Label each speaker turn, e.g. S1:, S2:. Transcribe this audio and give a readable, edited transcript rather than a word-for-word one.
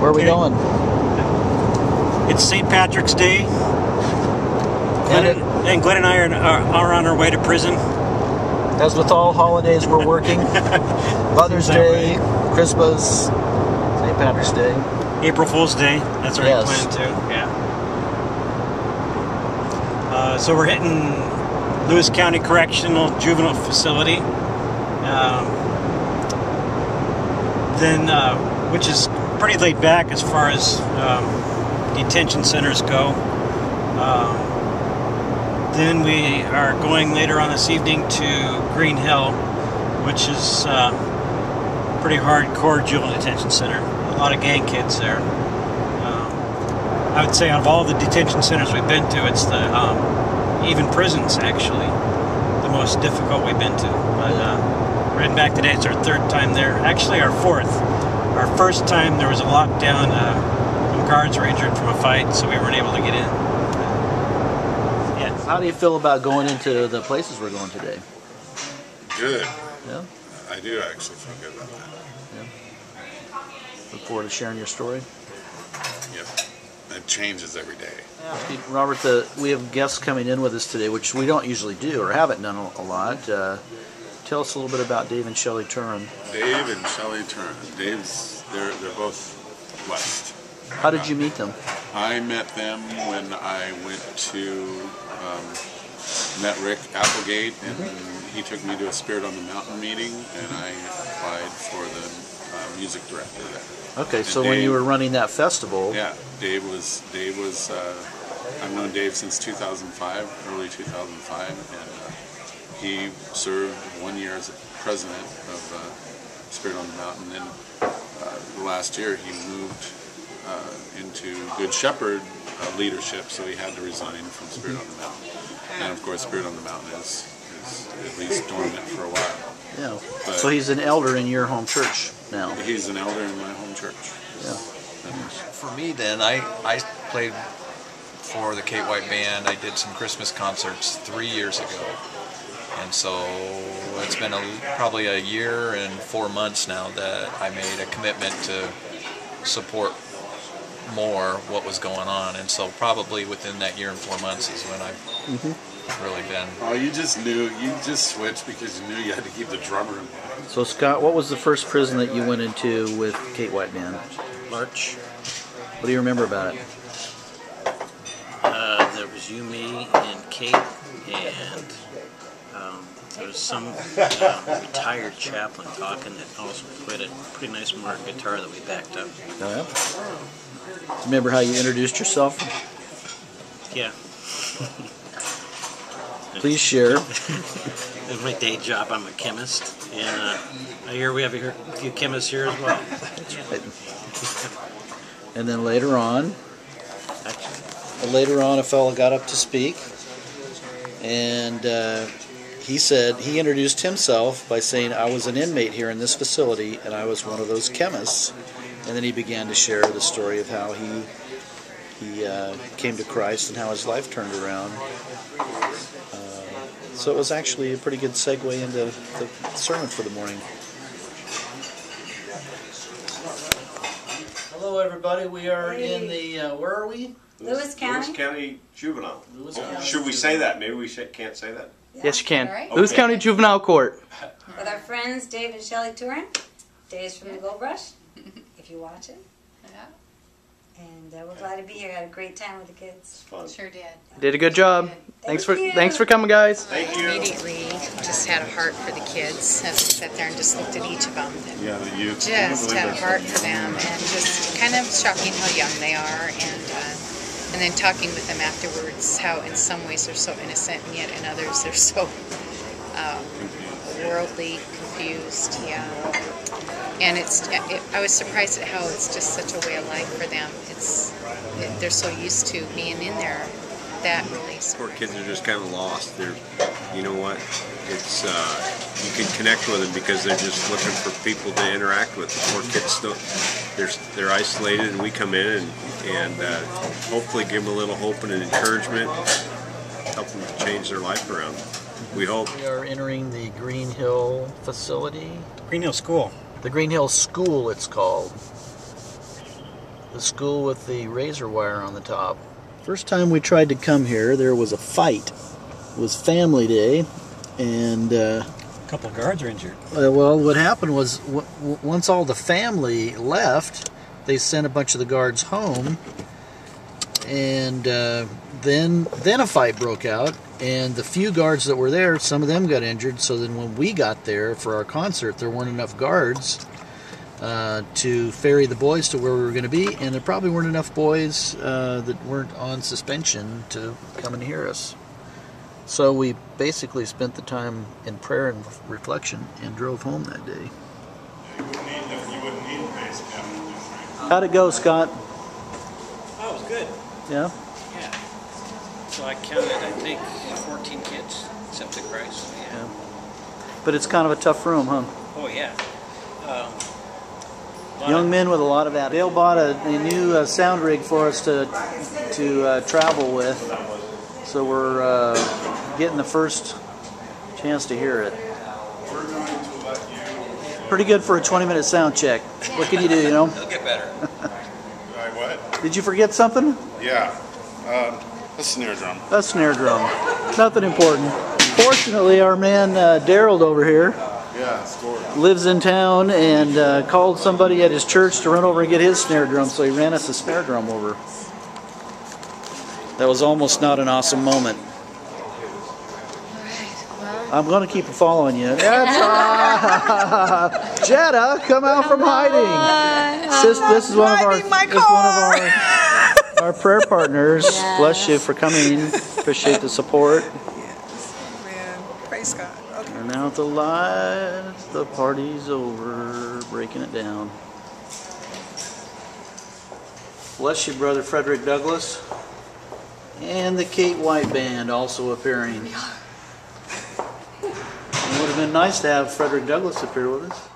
S1: Where are we going?
S2: It's St. Patrick's Day. And Glenn and I are on our way to prison.
S1: As with all holidays, we're working. Mother's Day, Christmas, St. Patrick's Day.
S2: April Fool's Day. That's already planned too. Yeah. So we're hitting Lewis County Correctional Juvenile Facility. Which is pretty laid back as far as detention centers go. Then we are going later on this evening to Green Hill, which is pretty hardcore juvenile detention center. A lot of gang kids there. I would say out of all the detention centers we've been to, it's the even prisons actually the most difficult we've been to. But we're heading back today. It's our third time there. Actually, our fourth. Our first time there was a lockdown. Some guards were injured from a fight, so we weren't able to get in.
S1: How do you feel about going into the places we're going today?
S3: Good.
S1: Yeah?
S3: I do actually feel good about that.
S1: Yeah. Look forward to sharing your story.
S3: Yep. It changes every day.
S1: Yeah. Robert, we have guests coming in with us today, which we don't usually do or haven't done a lot. Tell us a little bit about Dave and Shelly Turin.
S3: Dave and Shelly Turin. They're both blessed.
S1: How did you meet them?
S3: I met them when I went to met Rick Applegate, and he took me to a Spirit on the Mountain meeting, and I applied for the music director there.
S1: Okay,
S3: and
S1: so
S3: Dave,
S1: when you were running that festival...
S3: Yeah, Dave was I've known Dave since 2005, early 2005, and he served 1 year as president of Spirit on the Mountain, and last year he moved into Good Shepherd leadership, so he had to resign from Spirit on the Mountain. And of course, Spirit on the Mountain is at least dormant for a while.
S1: Yeah.
S3: But
S1: so he's an elder in your home church now.
S3: He's an elder in my home church.
S1: Yeah.
S4: For me, then, I played for the Kate White Band. I did some Christmas concerts 3 years ago. And so it's been probably a year and 4 months now that I made a commitment to support more what was going on, and so probably within that year and 4 months is when I've really been.
S3: Oh, you just switched because you knew you had to keep the drummer in mind.
S1: So Scott, what was the first prison that you went into with Kate White Band?
S2: March.
S1: What do you remember about it?
S2: There was you, me, and Kate, and there was some retired chaplain talking that also played a pretty nice marked guitar that we backed up.
S1: Oh, yeah? Remember how you introduced yourself?
S2: Yeah.
S1: Please share.
S2: It's my day job. I'm a chemist, and I hear we have a few chemists here as well.
S1: That's right. And then later on, a fellow got up to speak, and he introduced himself by saying, "I was an inmate here in this facility, and I was one of those chemists." And then he began to share the story of how he came to Christ and how his life turned around. So it was actually a pretty good segue into the sermon for the morning. Hello, everybody. We are in the, where are we?
S5: Lewis County.
S6: Lewis County Juvenile.
S1: Lewis County.
S6: Should we say that? Maybe we can't say that.
S5: Yeah.
S1: Yes, you can.
S5: Right.
S1: Lewis County Juvenile Court.
S5: With our friends Dave and Shelly Turin. Dave's from the Gold Brush, if you watch it.
S7: Yeah.
S5: And we're glad to be here. Had a great time with the kids.
S6: It's fun.
S7: Sure did.
S1: Did a good job. Thanks for coming, guys.
S6: Thank you.
S7: Immediately just had a heart for the kids as I sat there and just looked at each of them.
S3: Yeah, the youth.
S7: Just had a heart for them, and just kind of shocking how young they are, and then talking with them afterwards, how in some ways they're so innocent, and yet in others they're so worldly, confused. Yeah. And I was surprised at how it's just such a way of life for them. They're so used to being in there. That really.
S8: Poor kids are just kind of lost. You know what? It's you can connect with them because they're just looking for people to interact with. The poor kids they're isolated, and we come in and hopefully give them a little hope and an encouragement, help them change their life around. We hope.
S1: We are entering the Green Hill facility.
S2: Green Hill School.
S1: The Green Hill School, it's called. the school with the razor wire on the top. First time we tried to come here, there was a fight. It was family day, and
S2: A couple of guards are injured.
S1: well, what happened was once all the family left, they sent a bunch of the guards home, and then a fight broke out. And the few guards that were there, some of them got injured. So then when we got there for our concert, there weren't enough guards to ferry the boys to where we were going to be, and there probably weren't enough boys that weren't on suspension to come and hear us. So we basically spent the time in prayer and reflection and drove home that day. How'd it go, Scott?
S2: Oh, it was good.
S1: Yeah?
S2: Yeah. So I counted, I think, 14 kids accepted Christ. Yeah.
S1: But it's kind of a tough room, huh?
S2: Oh, yeah.
S1: Young men with a lot of attitude. Dale bought a new sound rig for us to travel with, so we're getting the first chance to hear it. Pretty good for a 20-minute sound check. What can you do, you know?
S4: It'll get better.
S3: What?
S1: Did you forget something?
S3: Yeah. A snare drum.
S1: A snare drum. Nothing important. Fortunately, our man Daryl over here lives in town and called somebody at his church to run over and get his snare drum, so he ran us a snare drum over. That was almost not an awesome moment. I'm going to keep following you. That's Jetta, come out from hiding. This is one of our prayer partners.
S9: Yes.
S1: Bless you for coming. Appreciate the support.
S9: Man, praise God. Okay.
S1: And out the lights, the party's over. Breaking it down. Bless you, Brother Frederick Douglass. And the Kate White Band also appearing. It would have been nice to have Frederick Douglass appear with us.